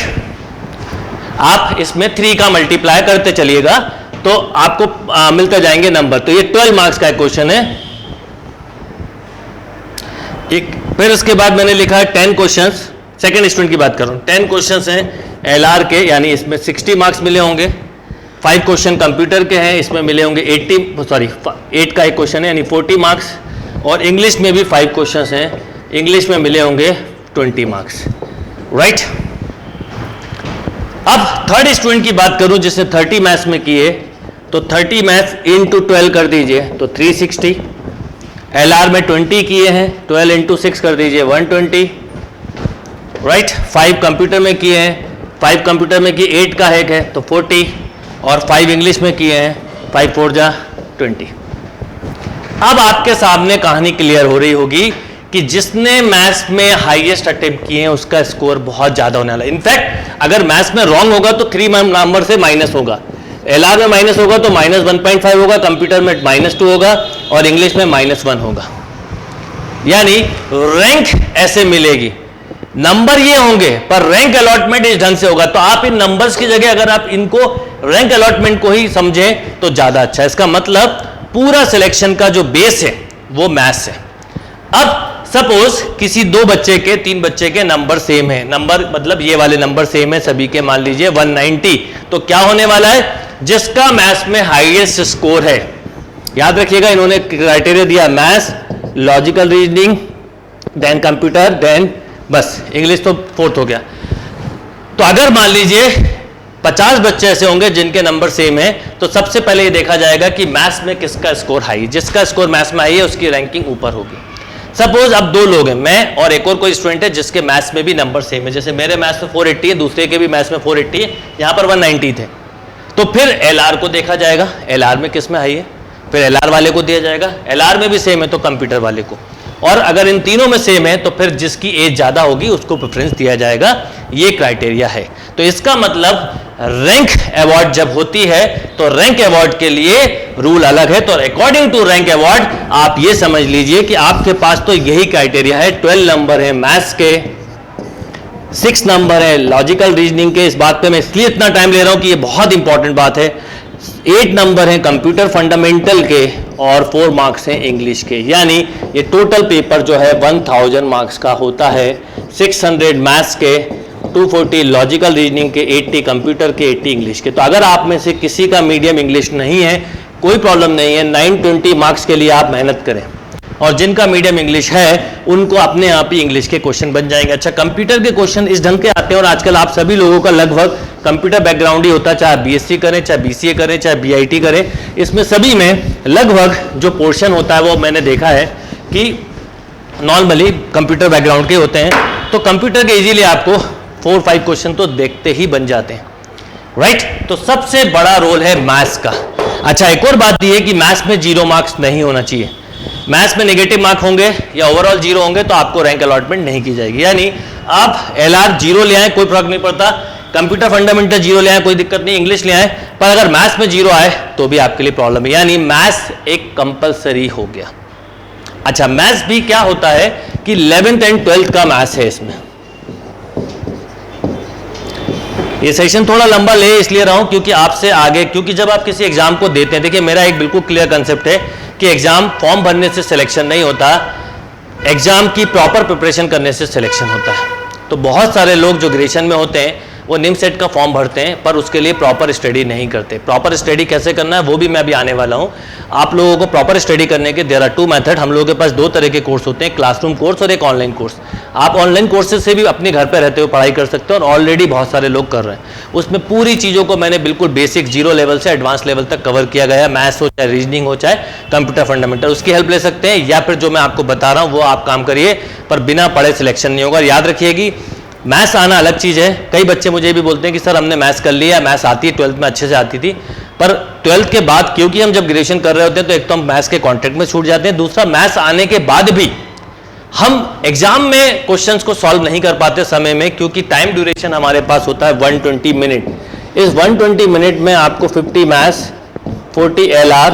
आप इसमें 3 का मल्टीप्लाई करते चलिएगा तो आपको मिलते जाएंगे नंबर। तो ये 12 मार्क्स का क्वेश्चन है। फिर उसके बाद मैंने लिखा है 10 क्वेश्चंस, सेकंड स्टूडेंट की बात कर रहा हूं, 10 क्वेश्चंस हैं एलआर के, यानी इसमें 60 मार्क्स मिले होंगे। 5 क्वेश्चन कंप्यूटर के हैं, इसमें मिले होंगे 8 का एक क्वेश्चन है यानी 40 मार्क्स, और इंग्लिश में भी 5 क्वेश्चंस हैं, इंग्लिश में मिले होंगे 20 मार्क्स, राइट। अब थर्ड स्टूडेंट की बात करूं जिसने 30 मैथ्स में किए, तो 30 मैथ्स इंटू 12 कर दीजिए तो 360, एलआर में 20 किए हैं, 12 इंटू 6 कर दीजिए 120, राइट। 5 कंप्यूटर में किए हैं, 5 कंप्यूटर में किए 8 का एक है तो 40, और 5 इंग्लिश में किए हैं, 5 4 जा 20। अब आपके सामने कहानी क्लियर हो रही होगी कि जिसने मैथ्स में हाईएस्ट अटेम्प्ट किए हैं उसका स्कोर बहुत ज्यादा होने वाला है। इनफैक्ट अगर मैथ्स में रॉन्ग होगा तो 3 नंबर से माइनस होगा, एलआर में माइनस होगा तो -1.5 होगा, कंप्यूटर में -2 होगा और इंग्लिश में -1 होगा, यानी रैंक ऐसे मिलेगी। नंबर ये होंगे पर रैंक अलॉटमेंट इस ढंग से होगा। तो आप इन नंबर्स की जगह अगर आप इनको रैंक अलॉटमेंट को ही समझें तो ज्यादा अच्छा है। इसका मतलब पूरा सिलेक्शन का जो बेस है वो मैथ्स है। अब सपोज किसी 2 बच्चे के 3 बच्चे के नंबर सेम है, नंबर मतलब ये वाले नंबर सेम है सभी के, मान लीजिए 190, तो क्या होने वाला है, जिसका मैथ्स में हाईएस्ट स्कोर है, याद रखिएगा इन्होंने क्राइटेरिया दिया maths, logical reasoning, then computer, then बस इंग्लिश तो 4th हो गया। तो अगर मान लीजिए 50 बच्चे ऐसे होंगे जिनके नंबर सेम है, तो सबसे पहले ये देखा जाएगा कि मैथ्स में किसका स्कोर हाई, जिसका स्कोर मैथ्स में हाई है उसकी रैंकिंग ऊपर होगी। सपोज अब 2 लोग हैं, मैं और एक और कोई स्टूडेंट है जिसके मैथ्स में भी नंबर सेम है, जैसे मेरे मैथ्स में 480 है, दूसरे के भी मैथ्स में 480 है, यहाँ पर 190 थे, तो फिर एलआर को देखा जाएगा, एलआर में किस में हाई है, फिर एलआर वाले को दिया जाएगा, एलआर में भी सेम है तो कंप्यूटर वाले को, और अगर इन तीनों में सेम है तो फिर जिसकी एज ज्यादा होगी उसको प्रेफरेंस दिया जाएगा। ये क्राइटेरिया है। तो इसका मतलब रैंक अवार्ड जब होती है तो रैंक अवार्ड के लिए रूल अलग है। तो अकॉर्डिंग टू रैंक अवार्ड आप ये समझ लीजिए कि आपके पास तो यही क्राइटेरिया है। 12 नंबर है मैथ्स के, 6 नंबर है लॉजिकल रीजनिंग के। इस बात पे मैं इसलिए इतना टाइम ले रहा हूं कि ये बहुत इंपॉर्टेंट बात है। 8 नंबर है कंप्यूटर फंडामेंटल के और 4 मार्क्स हैं इंग्लिश के। यानी ये टोटल पेपर जो है 1000 मार्क्स का होता है। 600 मैथ्स के, 240 लॉजिकल रीजनिंग के, 80 कंप्यूटर के, 80 इंग्लिश के। तो अगर आप में से किसी का मीडियम इंग्लिश नहीं है कोई प्रॉब्लम नहीं है, 920 मार्क्स के लिए आप मेहनत करें, और जिनका मीडियम इंग्लिश है उनको अपने आप ही इंग्लिश के क्वेश्चन बन जाएंगे। अच्छा, कंप्यूटर के क्वेश्चन इस ढंग के आते हैं और आजकल आप सभी लोगों का लगभग कंप्यूटर बैकग्राउंड ही होता है, चाहे बीएससी करें, चाहे बीसीए करें, चाहे बीआईटी करें। इसमें सभी में लगभग जो पोर्शन होता है वो मैंने देखा है कि नॉर्मली कंप्यूटर बैकग्राउंड के होते हैं। तो कंप्यूटर के इजीली आपको 4-5 क्वेश्चन तो देखते ही बन जाते हैं, राइट। तो सबसे बड़ा रोल है मैथ्स का। अच्छा, एक और बात यह है कि मैथ्स में 0 मार्क्स नहीं होना चाहिए। मैथ्स में नेगेटिव मार्क होंगे या ओवरऑल 0 होंगे तो आपको रैंक अलॉटमेंट नहीं की जाएगी। यानी आप एलआर 0 ले आए कोई फर्क नहीं पड़ता, कंप्यूटर फंडामेंटल जीरो ले आए कोई दिक्कत नहीं, इंग्लिश ले आए, पर अगर मैथ्स में जीरो आए तो भी आपके लिए प्रॉब्लम है, यानी मैथ्स एक कंपलसरी हो गया। अच्छा, मैथ्स भी क्या होता है कि 11th एंड 12th का मैथ्स है इसमें। ये सेशन थोड़ा लंबा ले इसलिए रहा हूं क्योंकि आपसे आगे, क्योंकि जब आप किसी एग्जाम को देते हैं, देखिए मेरा एक बिल्कुल क्लियर कंसेप्ट है कि एग्जाम फॉर्म भरने से सिलेक्शन नहीं होता, एग्जाम की प्रॉपर प्रिपरेशन करने से सिलेक्शन होता है। तो बहुत सारे लोग जो ग्रेजुएशन में होते हैं वो निमसेट का फॉर्म भरते हैं पर उसके लिए प्रॉपर स्टडी नहीं करते। प्रॉपर स्टडी कैसे करना है वो भी मैं अभी आने वाला हूं। आप लोगों को प्रॉपर स्टडी करने के देयर आर टू मेथड। हम लोगों के पास दो तरह के कोर्स होते हैं, क्लासरूम कोर्स और एक ऑनलाइन कोर्स। आप ऑनलाइन कोर्सेज से भी अपने घर पर रहते हुए पढ़ाई कर सकते हो और ऑलरेडी बहुत सारे लोग कर रहे हैं। उसमें पूरी चीज़ों को मैंने बिल्कुल बेसिक जीरो लेवल से एडवांस लेवल तक कवर किया गया है। मैथ्स हो चाहे रीजनिंग हो चाहे कंप्यूटर फंडामेंटल, उसकी हेल्प ले सकते हैं, या फिर जो मैं आपको बता रहा हूँ वो आप काम करिए, पर बिना पढ़े सिलेक्शन नहीं होगा। याद रखिएगी, मैथ्स आना अलग चीज़ है। कई बच्चे मुझे भी बोलते हैं कि सर हमने मैथ्स कर लिया, मैथ्स आती है, 12th में अच्छे से आती थी, पर 12th के बाद क्योंकि हम जब ग्रेजुएशन कर रहे होते हैं तो एक तो हम मैथ्स के कॉन्टेक्ट में छूट जाते हैं, दूसरा मैथ्स आने के बाद भी हम एग्जाम में क्वेश्चंस को सॉल्व नहीं कर पाते समय में, क्योंकि टाइम ड्यूरेशन हमारे पास होता है 120 मिनट। इस 120 मिनट में आपको 50 maths, 40 LR,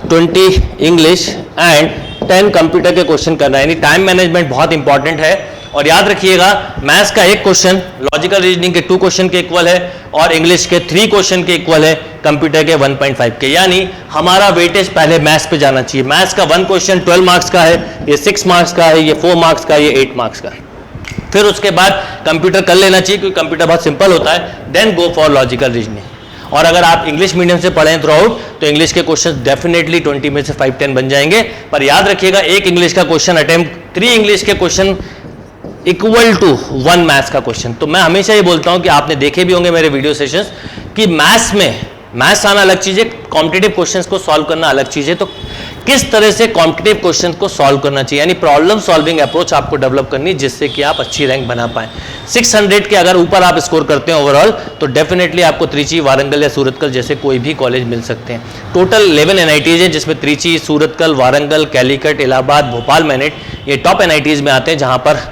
20 English and 10 computer के क्वेश्चन करना है, यानी टाइम मैनेजमेंट बहुत इंपॉर्टेंट है। और याद रखिएगा, मैथ्स का एक क्वेश्चन लॉजिकल रीजनिंग के 2 क्वेश्चन के इक्वल है और इंग्लिश के 3 क्वेश्चन के इक्वल है, कंप्यूटर के 1.5 के, यानी हमारा वेटेज पहले मैथ्स पे जाना चाहिए। मैथ्स का 1 क्वेश्चन 12 मार्क्स का है, ये 6 मार्क्स का है, ये 4 मार्क्स का है, ये 8 मार्क्स का है। फिर उसके बाद कंप्यूटर कर लेना चाहिए क्योंकि कंप्यूटर बहुत सिंपल होता है, then go for logical reasoning. और अगर आप इंग्लिश मीडियम से पढ़ें थ्रू आउट तो इंग्लिश के क्वेश्चन डेफिनेटली 20 में से 5-10 बन जाएंगे। पर याद रखिएगा, एक इंग्लिश का क्वेश्चन अटेम्प्ट 3 इंग्लिश के क्वेश्चन इक्वल टू 1 मैथ्स का क्वेश्चन। तो मैं हमेशा ये बोलता हूं कि आपने देखे भी होंगे मेरे वीडियो सेशंस कि मैथ्स में मैथ्स आना अलग चीज़ है, कॉम्पिटिटिव क्वेश्चंस को सॉल्व करना अलग चीज़ है। तो किस तरह से कॉम्पिटिटिव क्वेश्चंस को सॉल्व करना चाहिए, यानी प्रॉब्लम सॉल्विंग अप्रोच आपको डेवलप करनी है जिससे कि आप अच्छी रैंक बना पाएं। 600 के अगर ऊपर आप स्कोर करते हैं ओवरऑल तो डेफिनेटली आपको त्रिची, वारंगल या सूरतकल जैसे कोई भी कॉलेज मिल सकते हैं। टोटल 11 NITs हैं जिसमें त्रिची, सूरतकल, वारंगल, कैलीकट, इलाहाबाद, भोपाल, मैनेट, ये टॉप NITs में आते हैं जहाँ पर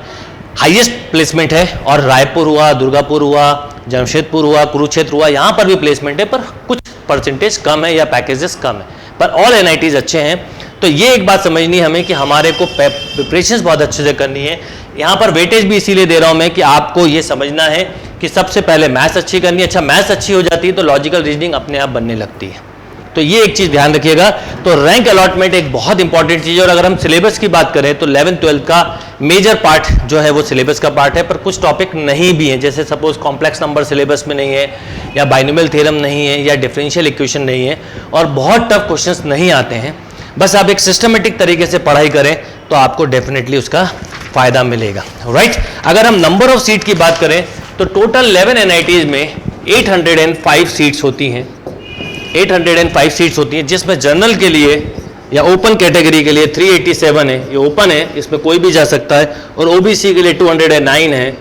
हाईएस्ट प्लेसमेंट है। और रायपुर हुआ, दुर्गापुर हुआ, जमशेदपुर हुआ, कुरुक्षेत्र हुआ, यहाँ पर भी प्लेसमेंट है पर कुछ परसेंटेज कम है या पैकेजेस कम है, पर ऑल NITs अच्छे हैं। तो ये एक बात समझनी है हमें कि हमारे को प्रिपरेशन बहुत अच्छे से करनी है। यहाँ पर वेटेज भी इसीलिए दे रहा हूँ मैं कि आपको ये समझना है कि सबसे पहले मैथ्स अच्छी करनी है। अच्छा, मैथ्स अच्छी हो जाती है तो लॉजिकल रीजनिंग अपने आप बनने लगती है। तो ये एक चीज़ ध्यान रखिएगा। तो रैंक अलॉटमेंट एक बहुत इंपॉर्टेंट चीज़ है। और अगर हम सिलेबस की बात करें तो 11th-12th का मेजर पार्ट जो है वो सिलेबस का पार्ट है, पर कुछ टॉपिक नहीं भी हैं, जैसे सपोज कॉम्प्लेक्स नंबर सिलेबस में नहीं है, या बाइनोमियल थ्योरम नहीं है, या डिफरेंशियल इक्वेशन नहीं है, और बहुत टफ क्वेश्चंस नहीं आते हैं। बस आप एक सिस्टमेटिक तरीके से पढ़ाई करें तो आपको डेफिनेटली उसका फायदा मिलेगा, राइट। अगर हम नंबर ऑफ सीट की बात करें तो टोटल 11 NITs में 805 सीट्स होती हैं। 805 सीट्स होती हैं जिसमें जनरल के लिए या ओपन कैटेगरी के लिए 387 है, ये ओपन है, इसमें कोई भी जा सकता है, और OBC के लिए 209 है।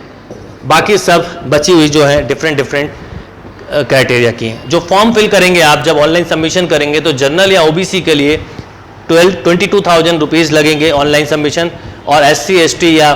बाकी सब बची हुई जो है डिफरेंट क्राइटेरिया की हैं। जो फॉर्म फिल करेंगे आप जब ऑनलाइन सबमिशन करेंगे तो जनरल या OBC के लिए 22,000 रुपीज़ लगेंगे ऑनलाइन सबमिशन, और SC ST या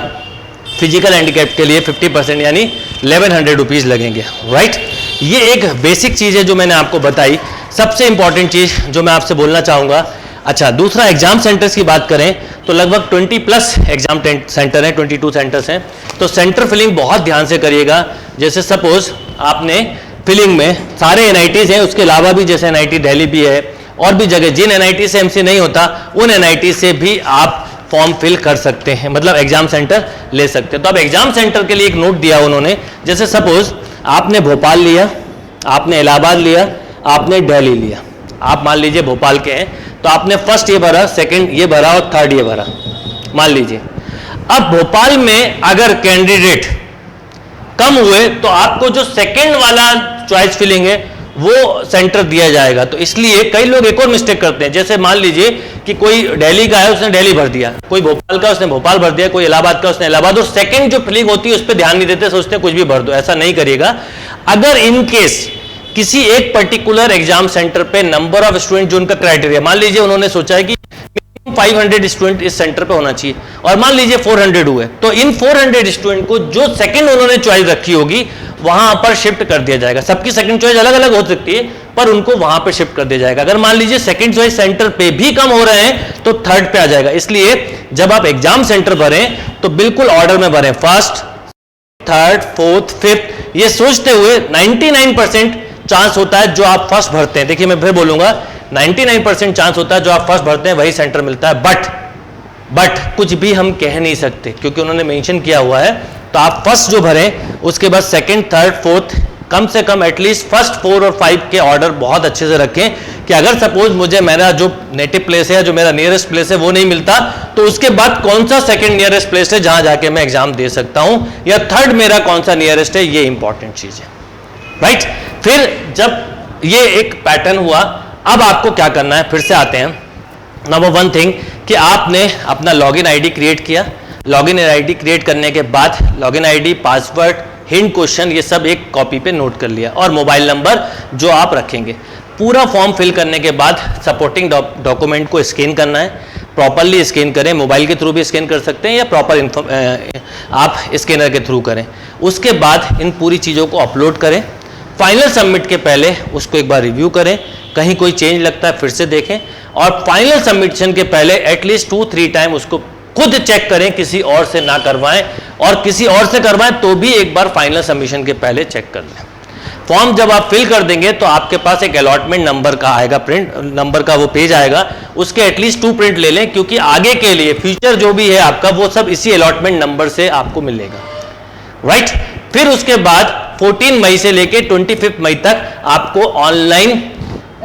फिजिकल हैंडीकैप के लिए 50% यानी 1100 रुपीज़ लगेंगे, राइट। ये एक बेसिक चीज़ है जो मैंने आपको बताई। सबसे इंपॉर्टेंट चीज़ जो मैं आपसे बोलना चाहूँगा, अच्छा दूसरा एग्जाम सेंटर्स की बात करें तो लगभग 20+ एग्जाम सेंटर हैं, 22 सेंटर्स हैं। तो सेंटर फिलिंग बहुत ध्यान से करिएगा। जैसे सपोज आपने फिलिंग में सारे NITs हैं, उसके अलावा भी जैसे NIT दिल्ली भी है और भी जगह, जिन NIT से MC नहीं होता उन NIT से भी आप फॉर्म फिल कर सकते हैं, मतलब एग्जाम सेंटर ले सकते हैं। तो अब एग्जाम सेंटर के लिए एक नोट दिया उन्होंने, जैसे सपोज आपने भोपाल लिया, आपने इलाहाबाद लिया, आपने दिल्ली लिया। आप मान लीजिए भोपाल के हैं तो आपने फर्स्ट ये भरा, सेकंड ये भरा और थर्ड ये भरा, मान लीजिए। अब भोपाल में अगर कैंडिडेट कम हुए तो आपको जो सेकंड वाला चॉइस फिलिंग है वो सेंटर दिया जाएगा। तो इसलिए कई लोग एक और मिस्टेक करते हैं, जैसे मान लीजिए कि कोई दिल्ली का है उसने दिल्ली भर दिया, कोई भोपाल का उसने भोपाल भर दिया, कोई इलाहाबाद का उसने इलाहाबाद, और सेकंड जो फिलिंग होती है उस पर ध्यान नहीं देते, सोचते हैं कुछ भी भर दो। ऐसा नहीं करिएगा। अगर इन केस किसी एक पर्टिकुलर एग्जाम सेंटर पे नंबर ऑफ स्टूडेंट जो उनका क्राइटेरिया, मान लीजिए उन्होंने सोचा है कि 500 स्टूडेंट इस सेंटर पे होना चाहिए और मान लीजिए 400 हुए, तो इन 400 स्टूडेंट को जो सेकंड उन्होंने चॉइस रखी होगी वहां पर शिफ्ट कर दिया जाएगा। सबकी सेकंड चॉइस अलग अलग हो सकती है, पर उनको वहां पर शिफ्ट कर दिया जाएगा। अगर मान लीजिए सेकंड चॉइस सेंटर पे भी कम हो रहे हैं तो थर्ड पे आ जाएगा। इसलिए जब आप एग्जाम सेंटर भरें तो बिल्कुल ऑर्डर में भरें, फर्स्ट, थर्ड, फोर्थ, फिफ्थ, ये सोचते हुए 99% चांस होता है जो आप फर्स्ट भरते हैं। देखिए मैं फिर बोलूंगा, 99% चांस होता है जो आप फर्स्ट भरते हैं वही सेंटर मिलता है। बट कुछ भी हम कह नहीं सकते क्योंकि उन्होंने मेंशन किया हुआ है। तो आप फर्स्ट जो भरें उसके बाद सेकंड, थर्ड, फोर्थ, कम से कम एटलीस्ट फर्स्ट 4 और 5 के ऑर्डर बहुत अच्छे से रखें कि अगर सपोज मुझे मेरा जो नेटिव प्लेस है, जो मेरा नियरेस्ट प्लेस है वो नहीं मिलता, तो उसके बाद कौन सा सेकंड नियरेस्ट प्लेस है जहां जाके मैं एग्जाम दे सकता हूं, या थर्ड मेरा कौन सा नियरेस्ट है, ये इंपॉर्टेंट चीज है, राइट। फिर जब ये एक पैटर्न हुआ, अब आपको क्या करना है, फिर से आते हैं। नंबर 1 थिंग कि आपने अपना लॉगिन आईडी क्रिएट किया। लॉगिन आईडी क्रिएट करने के बाद login ID, password, hint question, ये सब एक कॉपी पे नोट कर लिया, और मोबाइल नंबर जो आप रखेंगे। पूरा फॉर्म फिल करने के बाद सपोर्टिंग डॉक्यूमेंट को स्कैन करना है। प्रॉपरली स्कैन करें, मोबाइल के थ्रू भी स्कैन कर सकते हैं या प्रॉपर आप स्कैनर के थ्रू करें। उसके बाद इन पूरी चीज़ों को अपलोड करें। फाइनल सबमिट के पहले उसको एक बार रिव्यू करें, कहीं कोई चेंज लगता है फिर से देखें, और फाइनल सबमिशन के पहले एटलीस्ट 2-3 टाइम उसको खुद चेक करें, किसी और से ना करवाएं, और किसी और से करवाएं तो भी एक बार फाइनल सबमिशन के पहले चेक कर लें। फॉर्म जब आप फिल कर देंगे तो आपके पास एक अलॉटमेंट नंबर का आएगा, प्रिंट नंबर का वो पेज आएगा, उसके एटलीस्ट 2 प्रिंट ले लें, क्योंकि आगे के लिए फ्यूचर जो भी है आपका वो सब इसी अलॉटमेंट नंबर से आपको मिलेगा, राइट। फिर उसके बाद 14 मई से लेके 25 मई तक आपको ऑनलाइन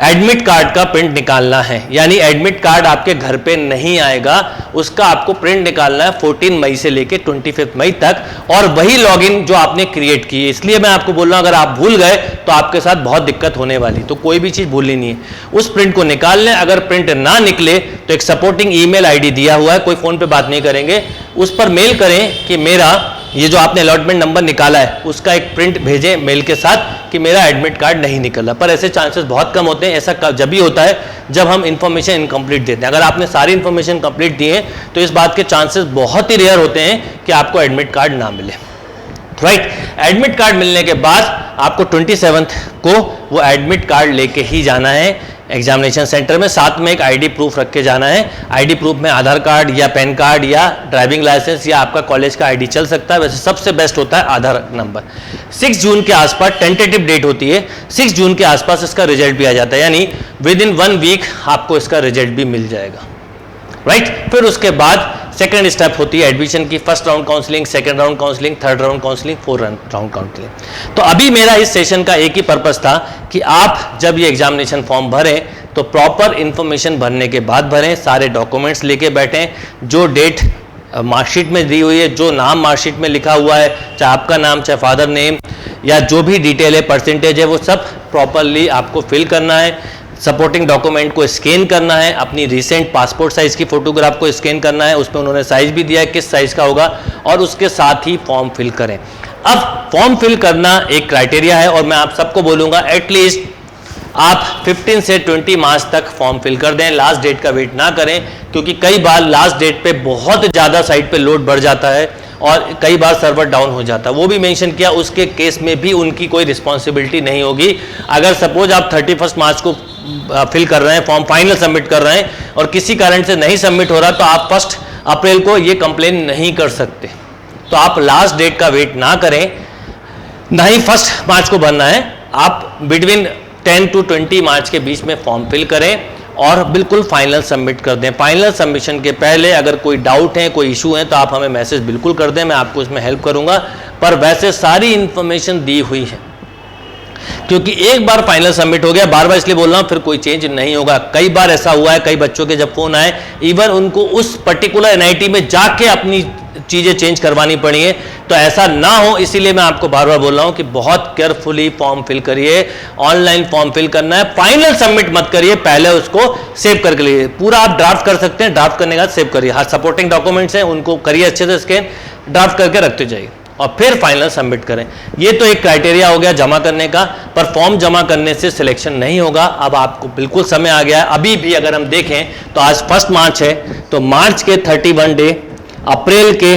एडमिट कार्ड का प्रिंट निकालना है। यानी एडमिट कार्ड आपके घर पे नहीं आएगा, उसका आपको प्रिंट निकालना है 14 मई से लेके 25 मई तक, और वही लॉगिन जो आपने क्रिएट की है। इसलिए मैं आपको बोल रहा हूं, अगर आप भूल गए तो आपके साथ बहुत दिक्कत होने वाली, तो कोई भी चीज भूलनी नहीं है। उस प्रिंट को निकाल लें। अगर प्रिंट ना निकले तो एक सपोर्टिंग ईमेल आईडी दिया हुआ है, कोई फोन पे बात नहीं करेंगे, उस पर मेल करें कि मेरा ये जो आपने अलॉटमेंट नंबर निकाला है उसका एक प्रिंट भेजें मेल के साथ कि मेरा एडमिट कार्ड नहीं निकला। पर ऐसे चांसेस बहुत कम होते हैं। ऐसा जब भी होता है जब हम इंफॉर्मेशन इनकम्प्लीट देते हैं। अगर आपने सारी इंफॉर्मेशन कंप्लीट दी है तो इस बात के चांसेस बहुत ही रेयर होते हैं कि आपको एडमिट कार्ड ना मिले, राइट। एडमिट कार्ड मिलने के बाद आपको 27 को वो एडमिट कार्ड लेके ही जाना है एग्जामिनेशन सेंटर में। साथ में एक आईडी प्रूफ रख के जाना है। आईडी प्रूफ में आधार कार्ड या पैन कार्ड या ड्राइविंग लाइसेंस या आपका कॉलेज का आईडी चल सकता है, वैसे सबसे बेस्ट होता है आधार नंबर। 6 जून के आसपास टेंटेटिव डेट होती है, 6 जून के आसपास इसका रिजल्ट भी आ जाता है, यानी विद इन 1 वीक आपको इसका रिजल्ट भी मिल जाएगा, राइट। फिर उसके बाद सेकेंड स्टेप होती है एडमिशन की। First round counselling, second round counselling, third round counselling, fourth round counselling. तो अभी मेरा इस सेशन का एक ही पर्पस था कि आप जब ये एग्जामिनेशन फॉर्म भरें तो प्रॉपर इंफॉर्मेशन भरने के बाद भरें, सारे डॉक्यूमेंट्स लेके बैठें, जो डेट मार्कशीट में दी हुई है, जो नाम मार्कशीट में लिखा हुआ है, चाहे आपका नाम, चाहे फादर नेम, या जो भी डिटेल है, परसेंटेज है, वो सब प्रॉपरली आपको फिल करना है। सपोर्टिंग डॉक्यूमेंट को स्कैन करना है, अपनी रिसेंट पासपोर्ट साइज की फोटोग्राफ को स्कैन करना है, उसमें उन्होंने साइज भी दिया है किस साइज का होगा, और उसके साथ ही फॉर्म फिल करें। अब फॉर्म फिल करना एक क्राइटेरिया है, और मैं आप सबको बोलूंगा एटलीस्ट आप 15 से 20 मार्च तक फॉर्म फिल कर दें, लास्ट डेट का वेट ना करें, क्योंकि कई बार लास्ट डेट पे बहुत ज़्यादा साइट पे लोड बढ़ जाता है और कई बार सर्वर डाउन हो जाता है। वो भी मेंशन किया, उसके केस में भी उनकी कोई रिस्पॉन्सिबिलिटी नहीं होगी। अगर सपोज आप 31 मार्च को फिल कर रहे हैं, फॉर्म फाइनल सबमिट कर रहे हैं और किसी कारण से नहीं सबमिट हो रहा, तो आप 1 अप्रैल को ये कंप्लेन नहीं कर सकते। तो आप लास्ट डेट का वेट ना करें, ना ही 1 मार्च को भरना है। आप बिटवीन 10 to 20 मार्च के बीच में फॉर्म फिल करें और बिल्कुल फाइनल सबमिट कर दें। फाइनल सबमिशन के पहले अगर कोई डाउट है, कोई इशू है, तो आप हमें मैसेज बिल्कुल कर दें, मैं आपको इसमें हेल्प करूंगा। पर वैसे सारी इंफॉर्मेशन दी हुई है, क्योंकि एक बार फाइनल सबमिट हो गया, बार बार इसलिए बोल रहा हूं, फिर कोई चेंज नहीं होगा। कई बार ऐसा हुआ है, कई बच्चों के जब फोन आए, इवन उनको उस पर्टिकुलर एनआईटी में जाके अपनी चीजें चेंज करवानी पड़ी है। तो ऐसा ना हो, इसीलिए मैं आपको बार बार बोल रहा हूं कि बहुत केयरफुली फॉर्म फिल करिए। ऑनलाइन फॉर्म फिल करना है, फाइनल सबमिट मत करिए, पहले उसको सेव करके लिए। पूरा आप ड्राफ्ट कर सकते हैं, ड्राफ्ट करने के बाद सेव करिए। हाँ, सपोर्टिंग डॉक्यूमेंट्स हैं उनको करिए अच्छे से स्कैन, ड्राफ्ट करके रखते जाइए और फिर फाइनल सबमिट करें। ये तो एक क्राइटेरिया हो गया जमा करने का, पर फॉर्म जमा करने से सिलेक्शन नहीं होगा। अब आपको बिल्कुल समय आ गया है। अभी भी अगर हम देखें तो आज 1 मार्च है, तो मार्च के 31 डे, अप्रैल के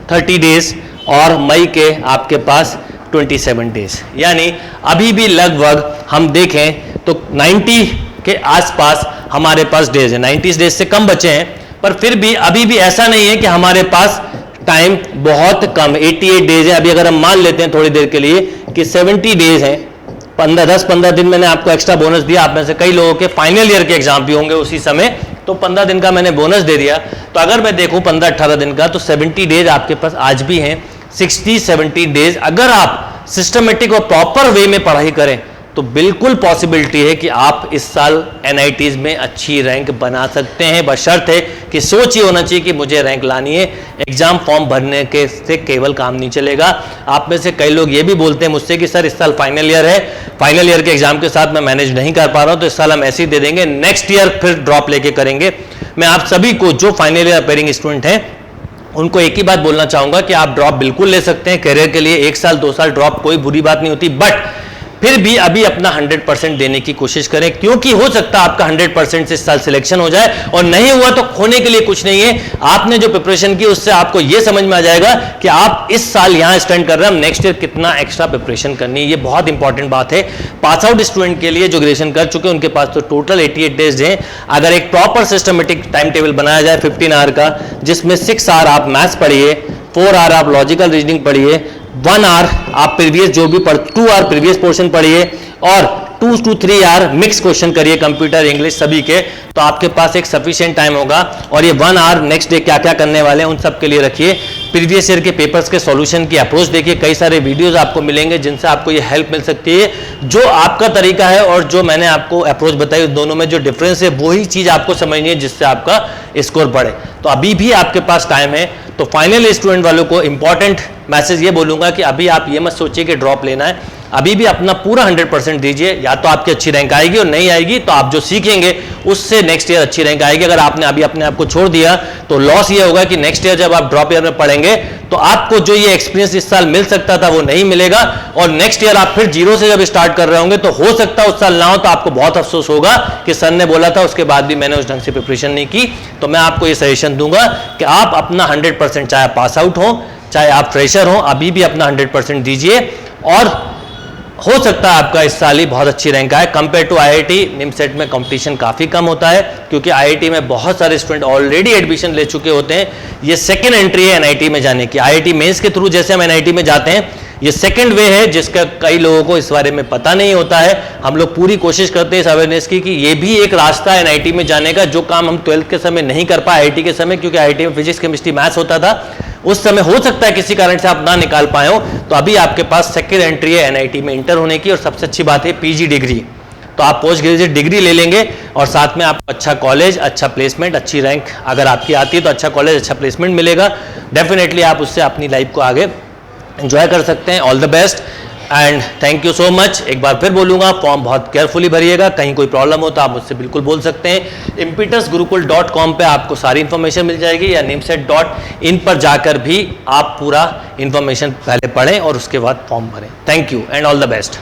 30 डेज और मई के आपके पास 27 डेज, यानी अभी भी लगभग हम देखें तो 90 के आसपास हमारे पास डेज है, 90 डेज से कम बचे हैं, पर फिर भी अभी भी ऐसा नहीं है कि हमारे पास टाइम बहुत कम 88 डेज है। अभी अगर हम मान लेते हैं थोड़ी देर के लिए कि 70 डेज है, 10-15 दिन मैंने आपको एक्स्ट्रा बोनस दिया। आप में से कई लोगों के फाइनल ईयर के एग्जाम भी होंगे उसी समय, तो 15 दिन का मैंने बोनस दे दिया। तो अगर मैं देखूं 15-18 दिन का, तो 70 डेज आपके पास आज भी हैं। 60-70 डेज अगर आप सिस्टमेटिक और प्रॉपर वे में पढ़ाई करें तो बिल्कुल पॉसिबिलिटी है कि आप इस साल एनआईटीज में अच्छी रैंक बना सकते हैं, बशर्ते कि सोच ये होना चाहिए कि मुझे रैंक लानी है। एग्जाम फॉर्म भरने के से केवल काम नहीं चलेगा। आप में से कई लोग ये भी बोलते हैं मुझसे कि सर इस साल फाइनल ईयर है, फाइनल ईयर के एग्जाम के साथ मैं मैनेज नहीं कर पा रहा हूं, तो इस साल हम ऐसे ही दे देंगे, नेक्स्ट ईयर फिर ड्रॉप लेके करेंगे। मैं आप सभी को जो फाइनल ईयर अपेयरिंग स्टूडेंट हैं उनको एक ही बात बोलना चाहूंगा कि आप ड्रॉप बिल्कुल ले सकते हैं करियर के लिए। 1 साल 2 साल ड्रॉप कोई बुरी बात नहीं होती, बट फिर भी अभी अपना 100% देने की कोशिश करें, क्योंकि हो सकता है आपका 100% से इस साल सिलेक्शन हो जाए, और नहीं हुआ तो खोने के लिए कुछ नहीं है। आपने जो प्रिपरेशन की उससे आपको यह समझ में आ जाएगा कि आप इस साल यहां स्टैंड कर रहे हैं, नेक्स्ट ईयर कितना एक्स्ट्रा प्रिपरेशन करनी है। ये बहुत इंपॉर्टेंट बात है पास आउट स्टूडेंट के लिए जो ग्रेजुएशन कर चुके हैं उनके पास तो टोटल 88 डेज हैं। अगर एक प्रॉपर सिस्टमेटिक टाइम टेबल बनाया जाए 15 आवर का, जिसमें 6 आवर आप मैथ्स पढ़िए, 4 आवर आप लॉजिकल रीजनिंग पढ़िए, 1 आवर आप प्रीवियस जो भी 2 आवर प्रीवियस पोर्शन पढ़िए, और 2 to 3 आवर मिक्स क्वेश्चन करिए, कंप्यूटर इंग्लिश सभी के, तो आपके पास एक सफिशिएंट टाइम होगा। और ये 1 आवर नेक्स्ट डे क्या क्या करने वाले हैं उन सब के लिए रखिए। प्रीवियस ईयर के पेपर्स के सॉल्यूशन की अप्रोच देखिए, कई सारे वीडियोस आपको मिलेंगे जिनसे आपको ये हेल्प मिल सकती है। जो आपका तरीका है और जो मैंने आपको अप्रोच बताई उस दोनों में जो डिफरेंस है वही चीज आपको समझनी है जिससे आपका स्कोर बढ़े। तो अभी भी आपके पास टाइम है। तो फाइनल स्टूडेंट वालों को इंपॉर्टेंट मैसेज ये बोलूंगा कि अभी आप ये मत सोचिए कि ड्रॉप लेना है, अभी भी अपना पूरा 100% दीजिए। या तो आपकी अच्छी रैंक आएगी, और नहीं आएगी तो आप जो सीखेंगे उससे नेक्स्ट ईयर अच्छी रैंक आएगी। अगर आपने अभी अपने आप को छोड़ दिया तो लॉस ये होगा कि नेक्स्ट ईयर जब आप ड्रॉप ईयर में पढ़ेंगे तो आपको जो ये एक्सपीरियंस इस साल मिल सकता था वो नहीं मिलेगा, और नेक्स्ट ईयर आप फिर जीरो से जब स्टार्ट कर रहे होंगे तो हो सकता है उस साल ना हो, तो आपको बहुत अफसोस होगा कि सर ने बोला था उसके बाद भी मैंने उस ढंग से प्रिपरेशन नहीं की। तो मैं आपको ये सजेशन दूंगा कि आप अपना 100%, चाहे पास आउट हो चाहे आप फ्रेशर हो, अभी भी अपना 100% दीजिए, और हो सकता है आपका इस साल ही बहुत अच्छी रैंक आए। कंपेयर टू आईआईटी निमसेट में कंपटीशन काफ़ी कम होता है, क्योंकि आईआईटी में बहुत सारे स्टूडेंट ऑलरेडी एडमिशन ले चुके होते हैं। ये सेकंड एंट्री है एनआईटी में जाने की। आईआईटी मेंस के थ्रू जैसे हम एनआईटी में जाते हैं, ये सेकंड वे है जिसका कई लोगों को इस बारे में पता नहीं होता है। हम लोग पूरी कोशिश करते हैं इस अवेयरनेस की कि ये भी एक रास्ता है एनआईटी में जाने का, जो काम हम 12th के समय नहीं कर पाए आईआईटी के समय, क्योंकि आईआईटी में फिजिक्स केमिस्ट्री मैथ्स होता था। उस समय हो सकता है किसी कारण से आप ना निकाल पाए हो, तो अभी आपके पास सेकंड एंट्री है एनआईटी में इंटर होने की। और सबसे अच्छी बात है पीजी डिग्री, तो आप पोस्ट ग्रेजुएट डिग्री ले लेंगे, और साथ में आपको अच्छा कॉलेज, अच्छा प्लेसमेंट, अच्छी रैंक अगर आपकी आती है तो अच्छा कॉलेज, अच्छा प्लेसमेंट मिलेगा। डेफिनेटली आप उससे अपनी लाइफ को आगे एंजॉय कर सकते हैं। All the best and thank you so much. एक बार फिर बोलूंगा, फॉर्म बहुत केयरफुली भरिएगा, कहीं कोई प्रॉब्लम हो तो आप मुझसे बिल्कुल बोल सकते हैं। impetusgurukul.com पे आपको सारी इन्फॉर्मेशन मिल जाएगी, या nimset.in पर जाकर भी आप पूरा इन्फॉर्मेशन पहले पढ़ें और उसके बाद फॉर्म भरें। Thank you and all the best.